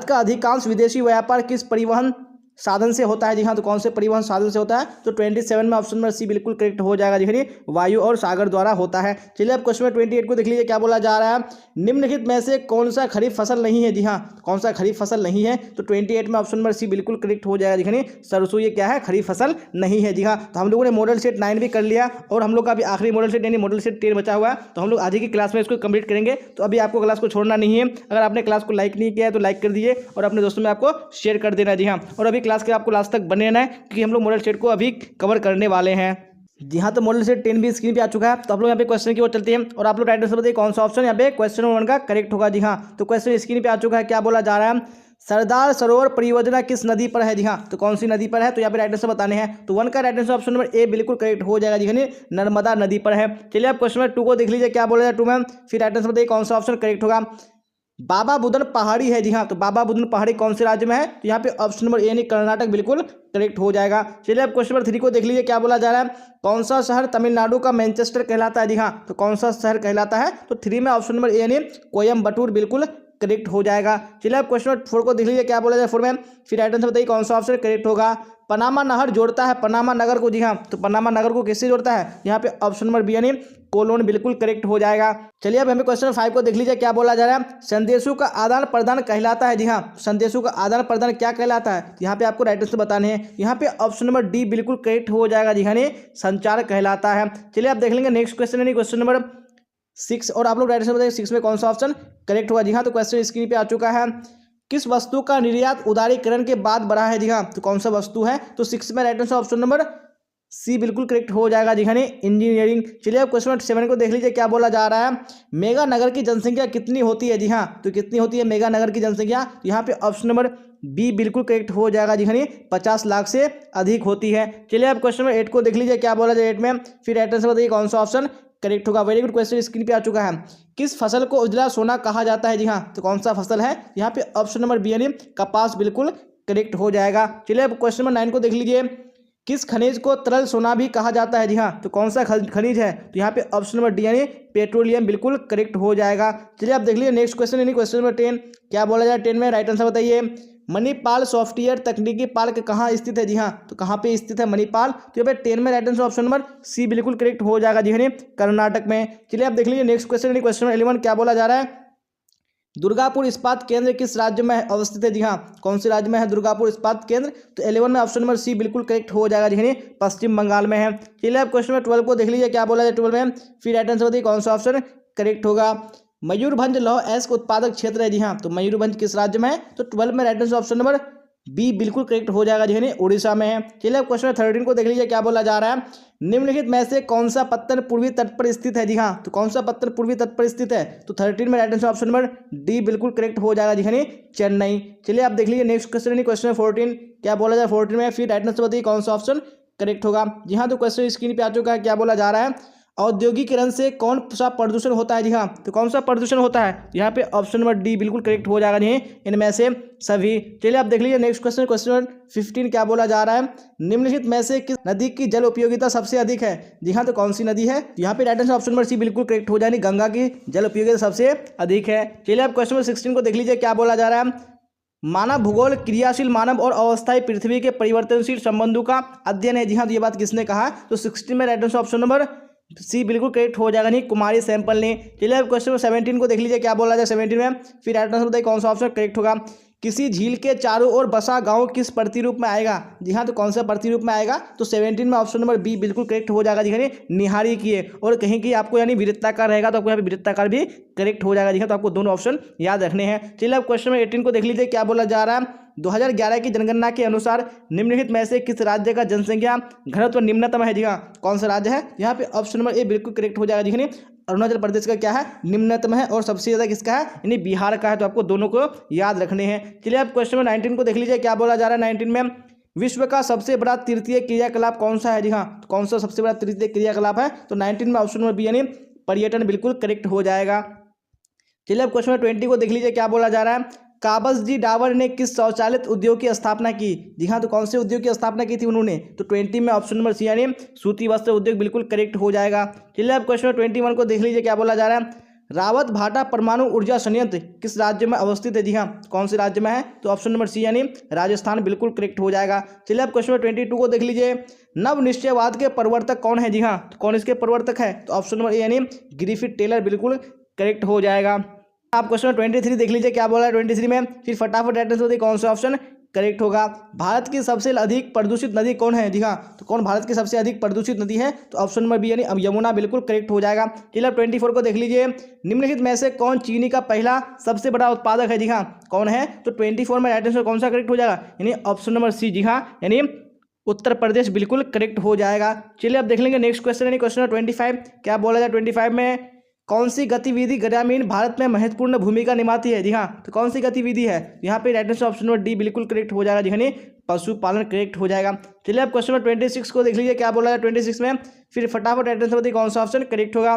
का अधिकांश विदेशी व्यापार किस परिवहन साधन से होता है? जी हाँ, तो कौन से परिवहन साधन से होता है? तो 27 में ऑप्शन नंबर सी बिल्कुल करेक्ट हो जाएगा, देखिए वायु और सागर द्वारा होता है। चलिए अब क्वेश्चन 28 को देख लीजिए क्या बोला जा रहा है। निम्नलिखित में से कौन सा खरीफ फसल नहीं है? जी हाँ, कौन सा खरीफ फसल नहीं है? तो 28 में ऑप्शन नंबर सी बिल्कुल करेक्ट हो जाएगा, देखिए सरसों ये क्या है? खरीफ फसल नहीं है। जी हाँ, तो हम लोगों ने मॉडल सेट 9 भी कर लिया और हम लोग का अभी आखिरी मॉडल सेट यानी मॉडल सेट 10 बचा हुआ है, तो हम लोग आज की क्लास में इसको कंप्लीट करेंगे। तो अभी आपको क्लास को छोड़ना नहीं है। अगर आपने क्लास को लाइक नहीं किया है तो लाइक कर दीजिए और अपने दोस्तों में आपको शेयर कर देना। जी हाँ, और अभी क्लास के आपको लास्ट तक बने रहना है क्योंकि हम लोग मॉडल सेट को अभी कवर करने वाले हैं। जी हाँ, तो मॉडल सेट 10 भी स्क्रीन पे आ चुका है, तो आप लोग यहाँ पे क्वेश्चन की ओर चलते हैं और आप लोग राइट आंसर बताइए कौन सा ऑप्शन यहाँ पे क्वेश्चन 1 का करेक्ट होगा। जी हाँ, तो क्वेश्चन स्क्रीन पे आ चुका है, क्या बोला जा रहा है। सरदार सरोवर परियोजना किस नदी पर है? जी हाँ, तो कौन सी नदी पर है? तो यहाँ पे राइट आंसर बताने हैं, तो 1 का right answer option number A बिल्कुल करेक्ट हो जाएगा, जी नर्मदा नदी पर है। चलिए अब क्वेश्चन नंबर 2 को देख लीजिए क्या बोला जाए 2 में, फिर राइट आंसर बताइए कौन सा ऑप्शन करेक्ट होगा। बाबा बुदन पहाड़ी है? जी हाँ, तो बाबा बुदन पहाड़ी कौन से राज्य में है? तो यहाँ पे ऑप्शन नंबर ए यानी कर्नाटक बिल्कुल करेक्ट हो जाएगा। चलिए अब क्वेश्चन नंबर 3 को देख लीजिए क्या बोला जा रहा है। कौन सा शहर तमिलनाडु का मैनचेस्टर कहलाता है? जी हाँ, तो कौन सा शहर कहलाता है? तो 3 में ऑप्शन नंबर ए यानी कोयम्बटूर बिल्कुल करेक्ट हो जाएगा। चलिए अब क्वेश्चन नंबर 4 को देख लीजिए क्या बोला जाए 4 में, फिर राइट आंसर बताइए कौन सा ऑप्शन करेक्ट होगा। पनामा नहर जोड़ता है पनामा नगर को? जी हाँ, तो पनामा नगर को किससे जोड़ता है? यहाँ पे ऑप्शन नंबर बी यानी कोलोन बिल्कुल करेक्ट हो जाएगा। चलिए अब हमें क्वेश्चन 5 को देख लीजिए क्या बोला जा रहा है। संदेशों का आदान प्रदान कहलाता है? जी हाँ, संदेशों का आदान प्रदान क्या कहलाता है? यहाँ पे आपको राइट आंसर बताने हैं। यहाँ पे ऑप्शन नंबर डी बिल्कुल करेक्ट हो जाएगा, जी हाँ, संचार कहलाता है। चलिए आप देख लेंगे नेक्स्ट क्वेश्चन यानी क्वेश्चन नंबर 6 और आप लोग राइट आंसर बताइए 6 में कौन सा ऑप्शन करेक्ट होगा। जी हाँ, तो क्वेश्चन स्क्रीन पे आ चुका है। किस वस्तु का निर्यात उदारीकरण के बाद बढ़ा है? जी हाँ, तो कौन सा वस्तु है? तो 6 में right answer option number C बिल्कुल करेक्ट हो जाएगा, जी हाँ, इंजीनियरिंग। चलिए अब क्वेश्चन नंबर 7 को देख लीजिए क्या बोला जा रहा है। मेगा नगर की जनसंख्या कितनी होती है? जी हाँ, तो कितनी होती है मेगा नगर की जनसंख्या? यहाँ पे ऑप्शन नंबर बी बिल्कुल करेक्ट हो जाएगा, जी हाँ, 50 लाख से अधिक होती है। चलिए अब क्वेश्चन नंबर 8 को देख लीजिए क्या बोला जाए 8 में, फिर राइट आंसर बताइए कौन सा ऑप्शन करेक्ट होगा। वेरी गुड क्वेश्चन स्क्रीन पे आ चुका है। किस फसल को उजला सोना कहा जाता है? जी हाँ, तो कौन सा फसल है? यहाँ पे ऑप्शन नंबर बी यानी कपास बिल्कुल करेक्ट हो जाएगा। चलिए अब क्वेश्चन नंबर 9 को देख लीजिए। किस खनिज को तरल सोना भी कहा जाता है? जी हाँ, तो कौन सा खनिज है? तो यहाँ पे ऑप्शन नंबर डी यानी पेट्रोलियम बिल्कुल करेक्ट हो जाएगा। चलिए आप देख लीजिए नेक्स्ट क्वेश्चन यानी क्वेश्चन नंबर 10। क्या बोला जाए 10 में? राइट आंसर बताइए। मणिपाल सॉफ्टवेयर तकनीकी पार्क कहाँ स्थित है? जी हाँ, तो कहाँ पे स्थित है मणिपाल? तो यहाँ पे 10 में right answer option number C बिल्कुल करेक्ट हो जाएगा जी, कर्नाटक में। चलिए आप देख लीजिए नेक्स्ट क्वेश्चन यानी क्वेश्चन नंबर 11। क्या बोला जा रहा है? दुर्गापुर इस्पात केंद्र किस राज्य में अवस्थित है? जी हाँ, कौन से राज्य में है दुर्गापुर इस्पात केंद्र? तो 11 में ऑप्शन नंबर सी बिल्कुल करेक्ट हो जाएगा जी, पश्चिम बंगाल में है। चलिए आप क्वेश्चन नंबर 12 को देख लीजिए। क्या बोला जाए 12 में? फिर राइट आंसर बताइए कौन सा ऑप्शन करेक्ट होगा। मयूरभंज लौह अयस्क उत्पादक क्षेत्र है। जी हाँ, तो मयूरभंज किस राज्य में है? तो 12 में right answer option number B बिल्कुल करेक्ट हो जाएगा जी, उड़ीसा में है। चलिए अब क्वेश्चन 13 को देख लीजिए। क्या बोला जा रहा है? निम्नलिखित में से कौन सा पत्थर पूर्वी तट पर स्थित है? जी हाँ, तो कौन सा पत्थर पूर्वी तट पर स्थित है? तो 13 में right answer option number D बिल्कुल करेक्ट हो जाएगा जी, चेन्नई। चलिए आप देख लीजिए नेक्स्ट क्वेश्चन क्वेश्चन 14। क्या बोला जाए 14 में? फिर राइट आंसर बताइए कौन सा ऑप्शन करेक्ट होगा। जी हाँ, तो क्वेश्चन स्क्रीन पे आ चुका है। क्या बोला जा रहा है? औद्योगिकरण से कौन सा प्रदूषण होता है? जी हाँ, तो कौन सा प्रदूषण होता है? यहाँ पे ऑप्शन नंबर डी बिल्कुल करेक्ट हो जाएगा जी, इनमें से सभी। चलिए आप देख लीजिए नेक्स्ट क्वेश्चन क्वेश्चन नंबर 15। क्या बोला जा रहा है? निम्नलिखित में से किस नदी की जल उपयोगिता सबसे अधिक है? जी हाँ, तो कौन सी नदी है? यहाँ पे right answer option number C बिल्कुल करेक्ट हो जाएगी, गंगा की जल उपयोगिता सबसे अधिक है। चलिए आप क्वेश्चन नंबर 16 को देख लीजिए। क्या बोला जा रहा है? मानव भूगोल क्रियाशील मानव और अवस्थायी पृथ्वी के परिवर्तनशील संबंधों का अध्ययन है। जी हाँ, तो ये बात किसने कहा? तो 16 में right answer option number C बिल्कुल करेक्ट हो जाएगा नहीं, कुमारी सैंपल ने। चलिए अब क्वेश्चन 17 को देख लीजिए। क्या बोला जाए 17 में? फिर राइट आंसर बताइए कौन सा ऑप्शन करेक्ट होगा। किसी झील के चारों ओर बसा गांव किस प्रतिरूप में आएगा? जी हाँ, तो कौन सा प्रतिरूप में आएगा? तो 17 में ऑप्शन नंबर बी बिल्कुल करेक्ट हो जाएगा जी, निहारी किए। और कहीं की आपको यानी वृत्ताकार रहेगा तो आपको यहाँ पे वृत्ताकार भी करेक्ट हो जाएगा जी, तो आपको दोनों ऑप्शन याद रखने हैं। चलिए अब क्वेश्चन नंबर 18 को देख लीजिए। क्या बोला जा रहा है? 2011 की जनगणना के अनुसार निम्नलिखित में से किस राज्य का जनसंख्या घनत्व निम्नतम है? जी हाँ, कौन सा राज्य है? यहाँ पे ऑप्शन नंबर ए बिल्कुल करेक्ट हो जाएगा जी, अरुणाचल प्रदेश का क्या है? निम्नतम है। और सबसे ज्यादा किसका है? यानी बिहार का है। तो आपको दोनों को याद रखने हैं। चलिए अब क्वेश्चन नंबर 19 को देख लीजिए। क्या बोला जा रहा है 19 में? विश्व का सबसे बड़ा तृतीय क्रियाकलाप कौन सा है? जी हाँ, तो कौन सा सबसे बड़ा तृतीय क्रियाकलाप है? तो 19 में ऑप्शन नंबर बी यानी पर्यटन बिल्कुल करेक्ट हो जाएगा। चलिए अब क्वेश्चन नंबर 20 को देख लीजिए। क्या बोला जा रहा है? काबसजी डावर ने किस शौचालित उद्योग की स्थापना की? जी हाँ, तो कौन से उद्योग की स्थापना की थी उन्होंने? तो 20 में ऑप्शन नंबर सी यानी सूती वस्त्र उद्योग बिल्कुल करेक्ट हो जाएगा। चलिए अब क्वेश्चन नंबर 21 को देख लीजिए। क्या बोला जा रहा है? रावत भाटा परमाणु ऊर्जा संयंत्र किस राज्य में अवस्थित है? जी हाँ, कौन से राज्य में है? तो ऑप्शन नंबर सी यानी राजस्थान बिल्कुल करेक्ट हो जाएगा। चलिए अब क्वेश्चन नंबर 22 को देख लीजिए। नव निश्चयवाद के प्रवर्तक कौन है? जी हाँ, तो कौन इसके प्रवर्तक है? तो ऑप्शन नंबर ए यानी ग्रिफिथ टेलर बिल्कुल करेक्ट हो जाएगा। आप क्वेश्चन नंबर 23 देख लीजिए। क्या बोला है 23 में? फिर फटाफट राइट आंसर बताइए कौन सा ऑप्शन करेक्ट होगा। भारत की सबसे अधिक प्रदूषित नदी कौन है? जी हाँ, तो कौन भारत की सबसे अधिक प्रदूषित नदी है? तो ऑप्शन नंबर बी यानी यमुना बिल्कुल करेक्ट हो जाएगा। चलिए अब 24 को देख लीजिए। निम्नलिखित में से कौन चीनी का पहला सबसे बड़ा उत्पादक है? जी हाँ, कौन है? तो 24 में राइट आंसर कौन सा करेक्ट हो जाएगा? यानी ऑप्शन नंबर सी, जी हाँ, यानी उत्तर प्रदेश बिल्कुल करेक्ट हो जाएगा। चलिए अब देख लेंगे नेक्स्ट क्वेश्चन यानी क्वेश्चन नंबर 25। क्या बोला जाए 25 में? कौन सी गतिविधि ग्रामीण भारत में महत्वपूर्ण भूमिका निभाती है? जी हाँ, तो कौन सी गतिविधि है? यहाँ पे right answer option number D बिल्कुल करेक्ट हो जाएगा जी, पशुपालन करेक्ट हो जाएगा। चलिए अब क्वेश्चन नंबर 26 को देख लीजिए। क्या बोला है 26 में? फिर फटाफट राइट आंसर बताइए कौन सा ऑप्शन करेक्ट होगा।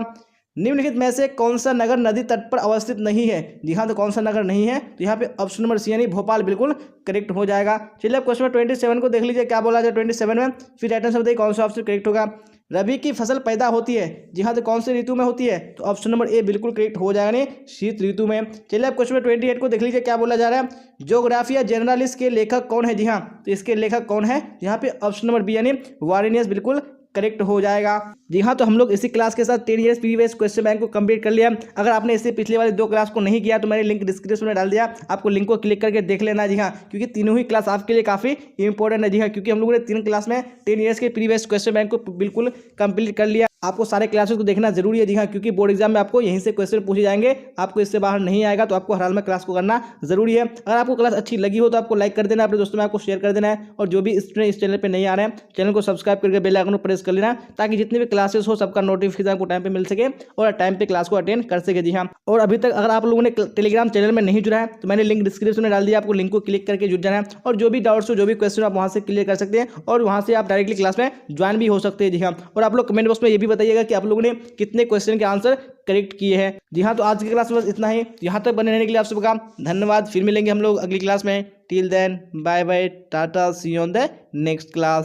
निम्नलिखित में से कौन सा नगर नदी तट पर अवस्थित नहीं है? जी हाँ, तो कौन सा नगर नहीं है? तो यहाँ पे ऑप्शन नंबर सी यानी भोपाल बिल्कुल करेक्ट हो जाएगा। चलिए अब क्वेश्चन नंबर 27 को देख लीजिए। क्या बोला जाए 27 में? फिर राइट आंसर बताइए कौन सा ऑप्शन करेक्ट होगा। रबी की फसल पैदा होती है? जी हाँ, तो कौन से ऋतु में होती है? तो ऑप्शन नंबर ए बिल्कुल करेक्ट हो जाएगा नहीं, शीत ऋतु में। चलिए अब क्वेश्चन नंबर 28 को देख लीजिए। क्या बोला जा रहा है? ज्योग्राफिया जनरलिस्ट के लेखक कौन है? जी हाँ, तो इसके लेखक कौन है? यहाँ पे ऑप्शन नंबर बी यानी वारेनियस बिल्कुल करेक्ट हो जाएगा। जी हाँ, तो हम लोग इसी क्लास के साथ 10 ईयर्स प्रीवियस क्वेश्चन बैंक को कंप्लीट कर लिया। अगर आपने इससे पिछले वाले 2 क्लास को नहीं किया तो मैंने लिंक डिस्क्रिप्शन में डाल दिया, आपको लिंक को क्लिक करके देख लेना। जी हाँ, क्योंकि तीनों ही क्लास आपके लिए काफ़ी इंपॉर्टेंट है। जी हाँ, क्योंकि हम लोगों ने 3 क्लास में 10 ईयर्स के प्रीवियस क्वेश्चन बैंक को बिल्कुल कंप्लीट कर लिया। आपको सारे क्लासेस को देखना जरूरी है। जी हाँ, क्योंकि बोर्ड एग्जाम में आपको यहीं से क्वेश्चन पूछे जाएंगे, आपको इससे बाहर नहीं आएगा, तो आपको हर हाल में क्लास को करना जरूरी है। अगर आपको क्लास अच्छी लगी हो तो आपको लाइक कर देना, अपने दोस्तों में आपको शेयर कर देना है, और जो भी स्टूडेंट इस चैनल पर नहीं आ रहे हैं चैनल को सब्सक्राइब करके बेल आइकन को प्रेस कर लेना, ताकि जितनी भी क्लासेस हो सबका नोटिफिकेशन आपको टाइम पे मिल सके और टाइम पे क्लास को अटेंड कर सके। जी हाँ, और अभी तक अगर आप लोगों ने टेलीग्राम चैनल में नहीं जुड़ा है तो मैंने लिंक डिस्क्रिप्शन में डाल दिया, आपको लिंक को क्लिक करके जुड़ जाना है, और जो भी डाउट्स हो, जो भी क्वेश्चन आप वहाँ से क्लियर कर सकते हैं, और वहाँ से आप डायरेक्टली क्लास में ज्वाइन भी हो सकते हैं। जी हाँ, और आप लोग कमेंट बॉक्स में ये भी बताइएगा कि आप लोगों ने कितने क्वेश्चन के आंसर करेक्ट किए हैं। जी हाँ, तो आज की क्लास में बस इतना ही। यहाँ तक बने रहने के लिए आप सबका धन्यवाद। फिर मिलेंगे हम लोग अगली क्लास में। Till then bye bye, tata, see you on the next class.